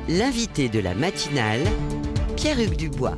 L'invité de la matinale, Pierre-Hugues Dubois.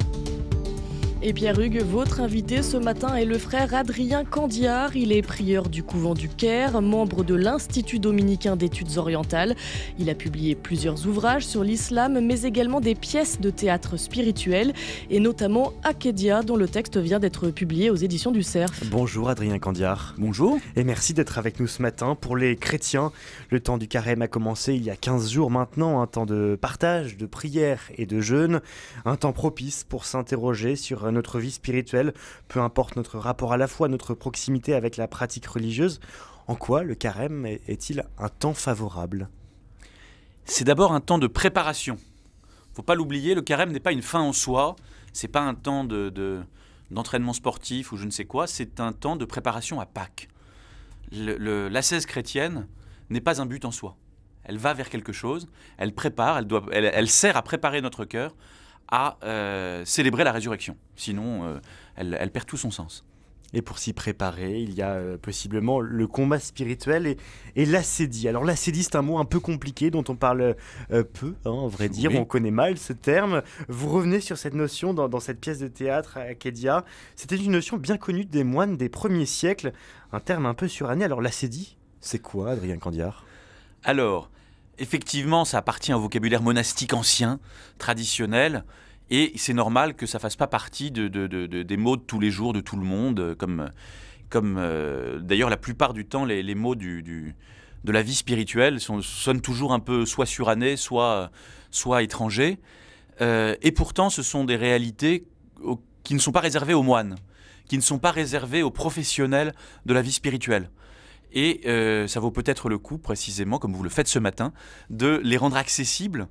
Et Pierre-Hugues, votre invité ce matin est le frère Adrien Candiard. Il est prieur du couvent du Caire, membre de l'Institut dominicain d'études orientales. Il a publié plusieurs ouvrages sur l'islam, mais également des pièces de théâtre spirituel, et notamment Akedia, dont le texte vient d'être publié aux éditions du Cerf. Bonjour Adrien Candiard. Bonjour. Et merci d'être avec nous ce matin. Pour les chrétiens, le temps du carême a commencé il y a 15 jours maintenant, un temps de partage, de prière et de jeûne, un temps propice pour s'interroger sur notre vie spirituelle, peu importe notre rapport à la foi, notre proximité avec la pratique religieuse. En quoi le carême est-il un temps favorable ? C'est d'abord un temps de préparation. Faut pas l'oublier, le carême n'est pas une fin en soi, c'est pas un temps d'entraînement sportif ou je ne sais quoi, c'est un temps de préparation à Pâques. L'ascèse chrétienne n'est pas un but en soi. Elle va vers quelque chose, elle prépare, elle sert à préparer notre cœur à célébrer la résurrection. Sinon, elle perd tout son sens. Et pour s'y préparer, il y a possiblement le combat spirituel et l'ascédie. Alors l'ascédie, c'est un mot un peu compliqué dont on parle peu, à vrai dire. Oui. On connaît mal ce terme. Vous revenez sur cette notion dans cette pièce de théâtre à Akedia. C'était une notion bien connue des moines des premiers siècles, un terme un peu suranné. Alors l'ascédie, c'est quoi, Adrien Candiard ? Alors, effectivement, ça appartient au vocabulaire monastique ancien, traditionnel, et c'est normal que ça ne fasse pas partie des mots de tous les jours de tout le monde, comme d'ailleurs la plupart du temps, les mots de la vie spirituelle sonnent toujours un peu soit surannés, soit étrangers, et pourtant ce sont des réalités qui ne sont pas réservées aux moines, qui ne sont pas réservées aux professionnels de la vie spirituelle. Et ça vaut peut-être le coup, précisément, comme vous le faites ce matin, de les rendre accessibles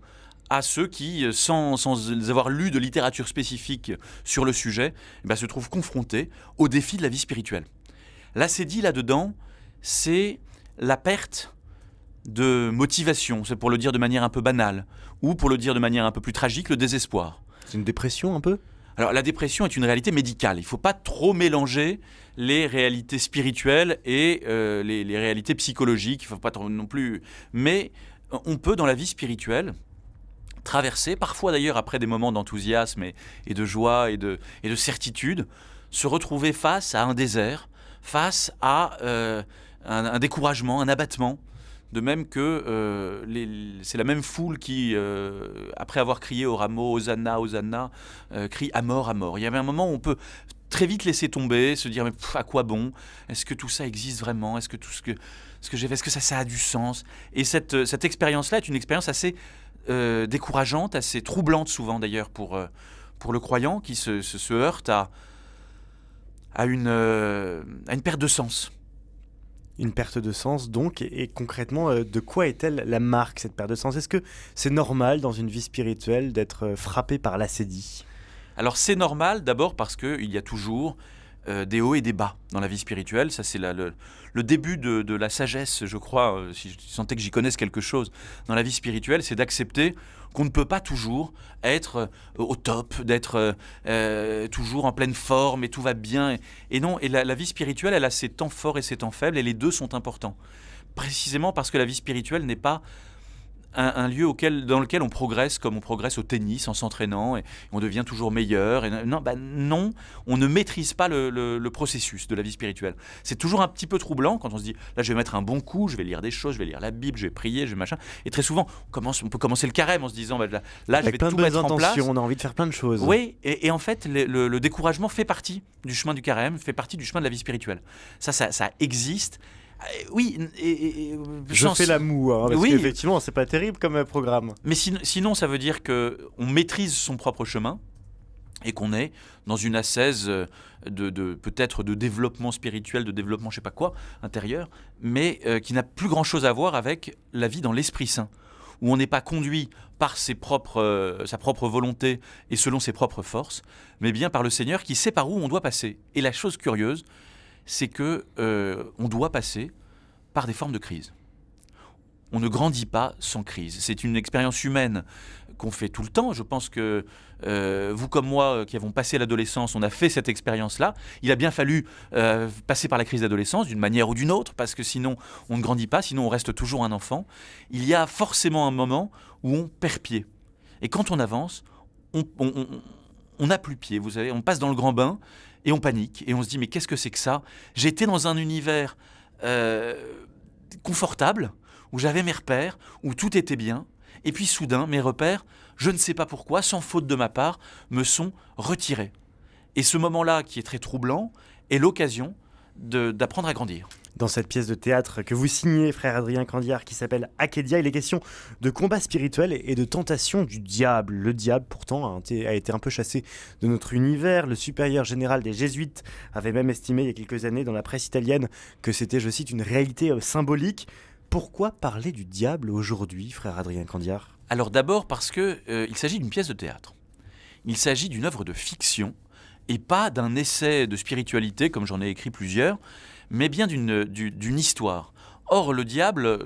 à ceux qui, sans avoir lu de littérature spécifique sur le sujet, se trouvent confrontés aux défis de la vie spirituelle. L'ascédie, là-dedans, c'est la perte de motivation, c'est pour le dire de manière un peu banale, ou pour le dire de manière un peu plus tragique, le désespoir. C'est une dépression un peu ? Alors la dépression est une réalité médicale. Il ne faut pas trop mélanger les réalités spirituelles et les réalités psychologiques. Il ne faut pas trop non plus. Mais on peut, dans la vie spirituelle, traverser, parfois d'ailleurs après des moments d'enthousiasme et de joie et de certitude, se retrouver face à un désert, face à un découragement, un abattement. De même que c'est la même foule qui, après avoir crié au rameau « Hosanna, Hosanna », crie « à mort, à mort ». Il y avait un moment où on peut très vite laisser tomber, se dire « mais à quoi bon ? Est-ce que tout ça existe vraiment ? Est-ce que tout ce que j'ai fait, est-ce que ça a du sens ?» Et cette expérience-là est une expérience assez décourageante, assez troublante souvent d'ailleurs pour le croyant qui se heurte à une perte de sens. Une perte de sens donc, et concrètement, de quoi est-elle la marque, cette perte de sens ? Est-ce que c'est normal dans une vie spirituelle d'être frappé par l'ascédie ? Alors c'est normal d'abord parce qu'il y a toujours des hauts et des bas dans la vie spirituelle. Ça c'est le début de la sagesse, je crois, si je sentais que j'y connaisse quelque chose dans la vie spirituelle, c'est d'accepter qu'on ne peut pas toujours être au top, d'être toujours en pleine forme et tout va bien. Et non, et la vie spirituelle, elle a ses temps forts et ses temps faibles, et les deux sont importants. Précisément parce que la vie spirituelle n'est pas un lieu dans lequel on progresse comme on progresse au tennis en s'entraînant et on devient toujours meilleur. Et non, on ne maîtrise pas le processus de la vie spirituelle. C'est toujours un petit peu troublant quand on se dit là je vais mettre un bon coup, je vais lire des choses, je vais lire la Bible, je vais prier, je vais machin. Et très souvent on peut commencer le carême en se disant là je vais tout mettre en place. On a envie de faire plein de choses. Oui, et en fait le découragement fait partie du chemin du carême, fait partie du chemin de la vie spirituelle. Ça existe. Oui, je fais la moue, parce oui. qu'effectivement, c'est pas terrible comme programme. Mais sinon, ça veut dire qu'on maîtrise son propre chemin et qu'on est dans une ascèse peut-être de développement spirituel, de développement je sais pas quoi, intérieur, mais qui n'a plus grand-chose à voir avec la vie dans l'Esprit Saint, où on n'est pas conduit par sa propre volonté et selon ses propres forces, mais bien par le Seigneur qui sait par où on doit passer. Et la chose curieuse, c'est qu'on doit passer par des formes de crise. On ne grandit pas sans crise. C'est une expérience humaine qu'on fait tout le temps. Je pense que vous comme moi, qui avons passé l'adolescence, on a fait cette expérience-là. Il a bien fallu passer par la crise d'adolescence d'une manière ou d'une autre, parce que sinon on ne grandit pas, sinon on reste toujours un enfant. Il y a forcément un moment où on perd pied. Et quand on avance, on n'a plus pied, vous savez, on passe dans le grand bain et on panique. Et on se dit, mais qu'est-ce que c'est que ça? J'étais dans un univers confortable, où j'avais mes repères, où tout était bien. Et puis soudain, mes repères, je ne sais pas pourquoi, sans faute de ma part, me sont retirés. Et ce moment-là, qui est très troublant, est l'occasion d'apprendre à grandir. Dans cette pièce de théâtre que vous signez, frère Adrien Candiard, qui s'appelle Akedia, il est question de combat spirituel et de tentation du diable. Le diable, pourtant, a été un peu chassé de notre univers. Le supérieur général des Jésuites avait même estimé il y a quelques années dans la presse italienne que c'était, je cite, une réalité symbolique. Pourquoi parler du diable aujourd'hui, frère Adrien Candiard? Alors d'abord parce qu'il s'agit d'une pièce de théâtre. Il s'agit d'une œuvre de fiction et pas d'un essai de spiritualité, comme j'en ai écrit plusieurs, mais bien d'une histoire. Or, le diable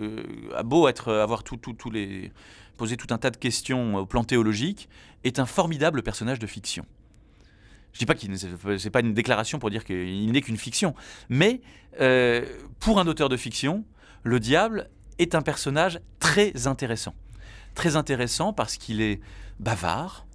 a beau avoir posé tout un tas de questions au plan théologique, est un formidable personnage de fiction. Je ne dis pas que ce n'est pas une déclaration pour dire qu'il n'est qu'une fiction, mais pour un auteur de fiction, le diable est un personnage très intéressant. Très intéressant parce qu'il est bavard.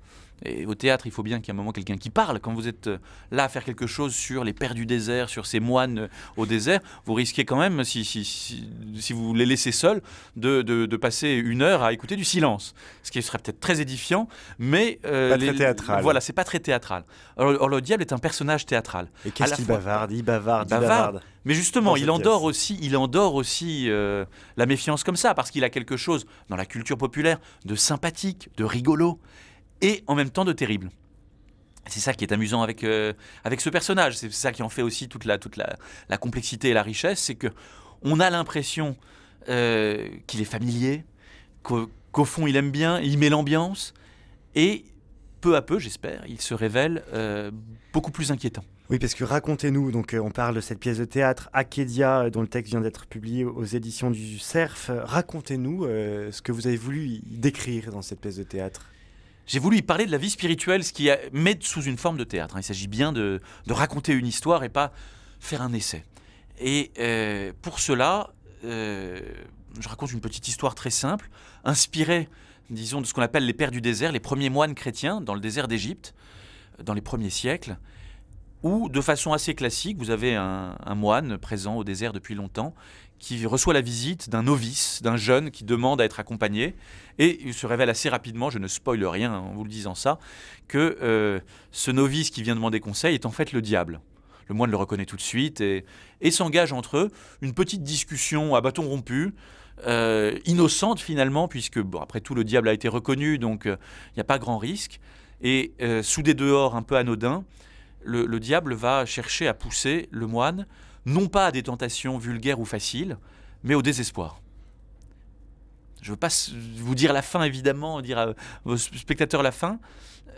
Et au théâtre, il faut bien qu'il y ait un moment quelqu'un qui parle. Quand vous êtes là à faire quelque chose sur les pères du désert, sur ces moines au désert, vous risquez quand même, si vous les laissez seuls, de passer une heure à écouter du silence. Ce qui serait peut-être très édifiant, mais... pas très théâtral. Voilà, c'est pas très théâtral. Or, le diable est un personnage théâtral. Et qu'est-ce qu'il bavarde? Il bavarde. Mais justement, il endort aussi la méfiance comme ça, parce qu'il a quelque chose dans la culture populaire de sympathique, de rigolo, et en même temps de terrible. C'est ça qui est amusant avec ce personnage. C'est ça qui en fait aussi toute la complexité et la richesse. C'est qu'on a l'impression qu'il est familier, qu'au fond il aime bien, il met l'ambiance. Et peu à peu, j'espère, il se révèle beaucoup plus inquiétant. Oui, parce que racontez-nous, donc on parle de cette pièce de théâtre Akedia, dont le texte vient d'être publié aux éditions du Cerf. Racontez-nous ce que vous avez voulu y décrire dans cette pièce de théâtre. J'ai voulu y parler de la vie spirituelle, ce qui met sous une forme de théâtre. Il s'agit bien de raconter une histoire et pas faire un essai. Et pour cela, je raconte une petite histoire très simple, inspirée, disons, de ce qu'on appelle les pères du désert, les premiers moines chrétiens dans le désert d'Égypte, dans les premiers siècles, où, de façon assez classique, vous avez un moine présent au désert depuis longtemps, qui reçoit la visite d'un novice, d'un jeune qui demande à être accompagné. Et il se révèle assez rapidement, je ne spoile rien en vous le disant ça, que ce novice qui vient demander conseil est en fait le diable. Le moine le reconnaît tout de suite et s'engage entre eux une petite discussion à bâton rompu, innocente finalement, puisque après tout le diable a été reconnu, donc il n'y a pas grand risque. Et sous des dehors un peu anodins, le diable va chercher à pousser le moine, non pas à des tentations vulgaires ou faciles, mais au désespoir. Je ne veux pas vous dire la fin, évidemment, dire à vos spectateurs la fin.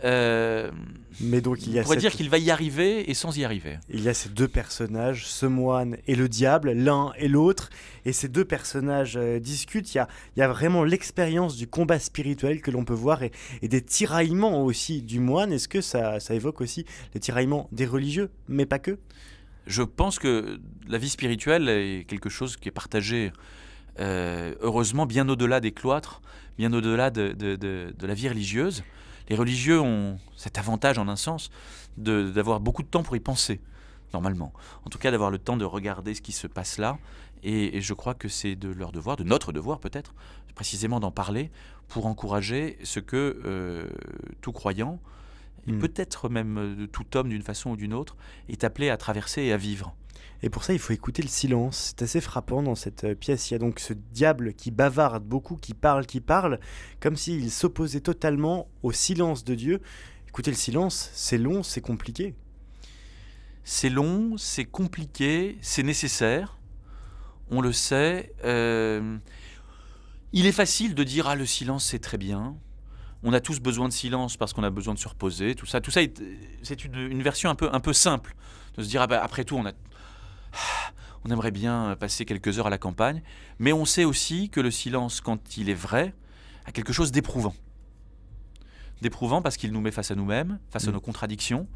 Mais donc on pourrait dire qu'il va y arriver et sans y arriver. Il y a ces deux personnages, ce moine et le diable, l'un et l'autre. Et ces deux personnages discutent. Il y a vraiment l'expérience du combat spirituel que l'on peut voir et des tiraillements aussi du moine. Est-ce que ça évoque aussi les tiraillements des religieux, mais pas que? Je pense que la vie spirituelle est quelque chose qui est partagé, heureusement, bien au-delà des cloîtres, bien au-delà de la vie religieuse. Les religieux ont cet avantage, en un sens, d'avoir beaucoup de temps pour y penser, normalement. En tout cas, d'avoir le temps de regarder ce qui se passe là. Et je crois que c'est de leur devoir, de notre devoir peut-être, précisément d'en parler pour encourager ce que tout croyant, et peut-être même tout homme d'une façon ou d'une autre, est appelé à traverser et à vivre. Et pour ça, il faut écouter le silence. C'est assez frappant dans cette pièce. Il y a donc ce diable qui bavarde beaucoup, qui parle, comme s'il s'opposait totalement au silence de Dieu. Écoutez, le silence, c'est long, c'est compliqué. C'est long, c'est compliqué, c'est nécessaire. On le sait. Il est facile de dire « Ah, le silence, c'est très bien ». On a tous besoin de silence parce qu'on a besoin de se reposer. Tout ça c'est une version un peu simple. De se dire « Ah, bah, après tout, on aimerait bien passer quelques heures à la campagne ». Mais on sait aussi que le silence, quand il est vrai, a quelque chose d'éprouvant. D'éprouvant parce qu'il nous met face à nous-mêmes, face à nos contradictions.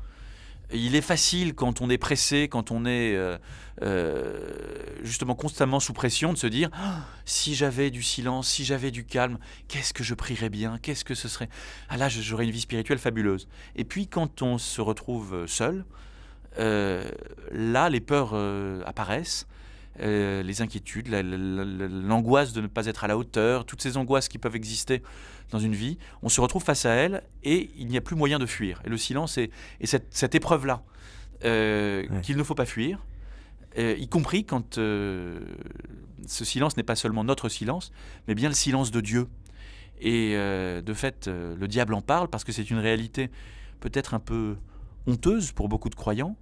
Il est facile, quand on est pressé, quand on est justement constamment sous pression, de se dire si j'avais du silence, si j'avais du calme, qu'est-ce que je prierais bien, qu'est-ce que ce serait. Ah là, j'aurais une vie spirituelle fabuleuse. Et puis quand on se retrouve seul, là, les peurs apparaissent. Les inquiétudes, l'angoisse de ne pas être à la hauteur, toutes ces angoisses qui peuvent exister dans une vie, on se retrouve face à elles et il n'y a plus moyen de fuir. Et le silence est cette épreuve-là qu'il ne faut pas fuir, y compris quand ce silence n'est pas seulement notre silence, mais bien le silence de Dieu. Et de fait, le diable en parle parce que c'est une réalité peut-être un peu honteuse pour beaucoup de croyants.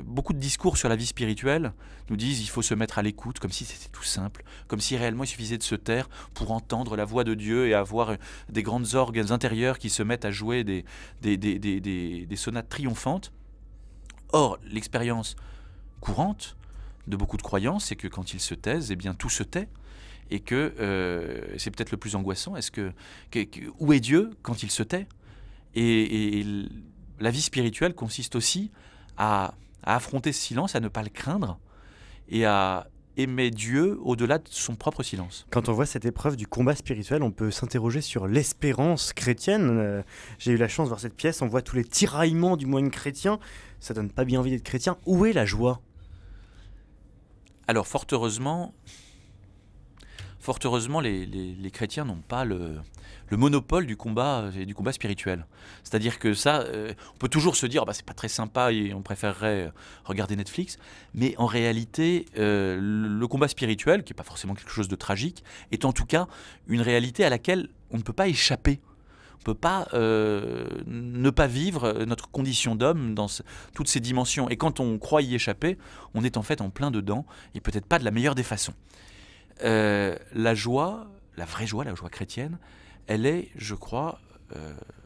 Beaucoup de discours sur la vie spirituelle nous disent il faut se mettre à l'écoute, comme si c'était tout simple, comme si réellement il suffisait de se taire pour entendre la voix de Dieu et avoir des grandes orgues intérieures qui se mettent à jouer des sonates triomphantes. Or, l'expérience courante de beaucoup de croyants, c'est que quand ils se taisent, eh bien tout se tait, et que c'est peut-être le plus angoissant. Où est Dieu quand il se tait ? Et la vie spirituelle consiste aussi à affronter ce silence, à ne pas le craindre et à aimer Dieu au-delà de son propre silence. Quand on voit cette épreuve du combat spirituel, on peut s'interroger sur l'espérance chrétienne. J'ai eu la chance de voir cette pièce, on voit tous les tiraillements du moine chrétien. Ça donne pas bien envie d'être chrétien. Où est la joie ? Alors, fort heureusement, les chrétiens n'ont pas le monopole du combat et du combat spirituel. C'est-à-dire que ça, on peut toujours se dire c'est pas très sympa et on préférerait regarder Netflix, mais en réalité, le combat spirituel, qui n'est pas forcément quelque chose de tragique, est en tout cas une réalité à laquelle on ne peut pas échapper. On ne peut pas ne pas vivre notre condition d'homme dans toutes ces dimensions. Et quand on croit y échapper, on est en fait en plein dedans, et peut-être pas de la meilleure des façons. La joie, la vraie joie, la joie chrétienne, elle est, je crois,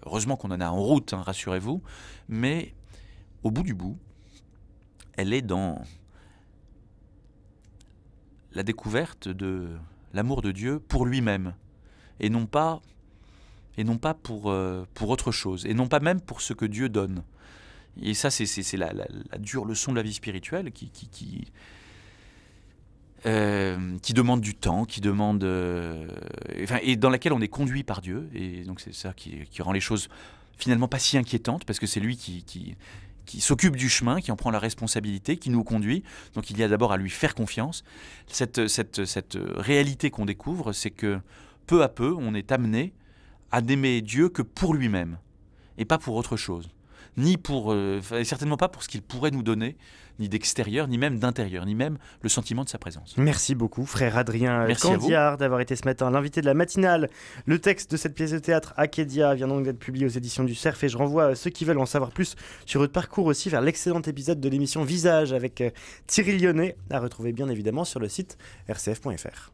heureusement qu'on en a en route, hein, rassurez-vous, mais au bout du bout, elle est dans la découverte de l'amour de Dieu pour lui-même, et non pas pour autre chose, et non pas même pour ce que Dieu donne. Et ça, c'est la dure leçon de la vie spirituelle qui demande du temps, et dans laquelle on est conduit par Dieu. Et donc c'est ça qui rend les choses finalement pas si inquiétantes, parce que c'est lui qui s'occupe du chemin, qui en prend la responsabilité, qui nous conduit. Donc il y a d'abord à lui faire confiance. Cette réalité qu'on découvre, c'est que peu à peu, on est amené à n'aimer Dieu que pour lui-même, et pas pour autre chose. Certainement pas pour ce qu'il pourrait nous donner, ni d'extérieur, ni même d'intérieur, ni même le sentiment de sa présence. Merci beaucoup, frère Adrien Candiard, d'avoir été ce matin l'invité de la matinale. Le texte de cette pièce de théâtre, Akedia, vient donc d'être publié aux éditions du Cerf, et je renvoie ceux qui veulent en savoir plus sur votre parcours aussi vers l'excellent épisode de l'émission Visage avec Thierry Lyonnais, à retrouver bien évidemment sur le site rcf.fr.